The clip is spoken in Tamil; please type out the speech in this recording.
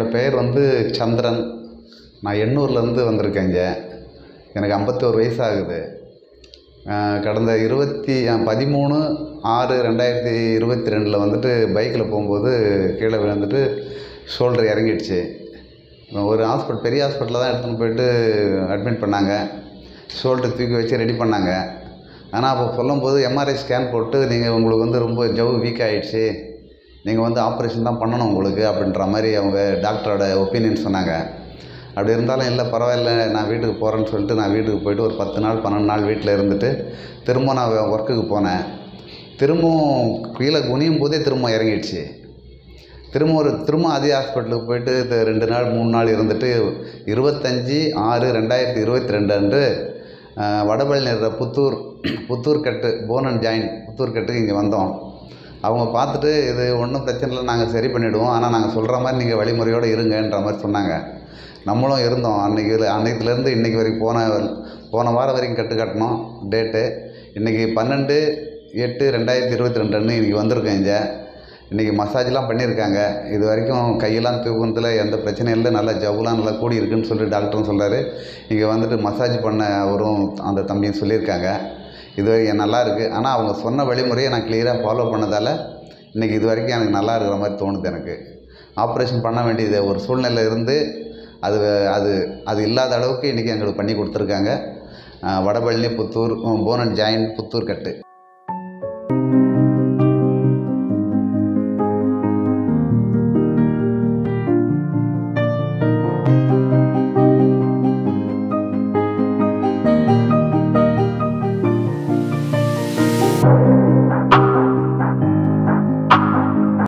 என்னோடய பெயர் வந்து சந்திரன். நான் எண்ணூர்லேருந்து வந்திருக்கேன் இங்கே. எனக்கு 51 வயசு ஆகுது. கடந்த 13/6/2022 வந்துட்டு பைக்கில் போகும்போது கீழே விழுந்துட்டு ஷோல்டர் இறங்கிடுச்சு. ஒரு பெரிய ஹாஸ்பிட்டலில் தான் எடுத்துன்னு போயிட்டு அட்மிட் பண்ணாங்க. ஷோல்டர் தூக்கி வச்சு ரெடி பண்ணாங்க. ஆனால் அப்போ சொல்லும்போது எம்ஆர்ஐ ஸ்கேன் போட்டு உங்களுக்கு வந்து ரொம்ப ஜவ்வு வீக் ஆகிடுச்சு, நீங்கள் வந்து ஆப்ரேஷன் தான் பண்ணணும் உங்களுக்கு அப்படின்ற மாதிரி அவங்க டாக்டரோட ஒப்பீனியன் சொன்னாங்க. அப்படி இருந்தாலும் இல்லை பரவாயில்ல, நான் வீட்டுக்கு போகிறேன்னு சொல்லிட்டு நான் வீட்டுக்கு போய்ட்டு ஒரு 10 நாள் 12 நாள் வீட்டில் இருந்துட்டு திரும்ப நான் ஒர்க்குக்கு போனேன். திரும்பவும் கீழே குனியும் போதே திரும்ப இறங்கிடுச்சு. திரும்ப அதே ஹாஸ்பிட்டலுக்கு போய்ட்டு 2 நாள் 3 நாள் இருந்துட்டு 25/6/2022 அன்று வடபழனி இருக்கிற புத்தூர் கட்டு போன் அண்ட் ஜாயிண்ட் புத்தூர் கட்டுக்கு இங்கே வந்தோம். அவங்க பார்த்துட்டு இது ஒன்றும் பிரச்சனை இல்லை, நாங்கள் சரி பண்ணிவிடுவோம், ஆனால் நாங்கள் சொல்கிற மாதிரி நீங்கள் வழிமுறையோடு இருங்கன்ற மாதிரி சொன்னாங்க. நம்மளும் இருந்தோம். அன்றைக்கிலேருந்து இன்றைக்கி வரைக்கும் போன வாரம் வரைக்கும் கட்டு கட்டினோம் டேட்டு. இன்றைக்கி 12/8/2022 இன்றைக்கி வந்திருக்கேன் இங்கே. இன்றைக்கி மசாஜ்லாம் பண்ணியிருக்காங்க. இது வரைக்கும் கையெல்லாம் தூக்கத்தில் எந்த பிரச்சனையும் இல்லை, நல்லா ஜவ்வுலாம் நல்லா கூடி இருக்குதுன்னு சொல்லி டாக்டரும் சொல்கிறாரு. இங்கே வந்துட்டு மசாஜ் பண்ண அவரும் அந்த தம்பியும் சொல்லியிருக்காங்க. இது வரைக்கும் நல்லா இருக்குது. ஆனால் அவங்க சொன்ன வழிமுறையை நான் கிளியராக ஃபாலோ பண்ணதால் இன்றைக்கி இது வரைக்கும் எனக்கு நல்லா இருக்கிற மாதிரி தோணுது. எனக்கு ஆப்ரேஷன் பண்ண வேண்டியது ஒரு சூழ்நிலை இருந்து அது இல்லாத அளவுக்கு இன்றைக்கி எங்களுக்கு பண்ணி கொடுத்துருக்காங்க. Vadapalani Puttur bone and joint Puttur cut.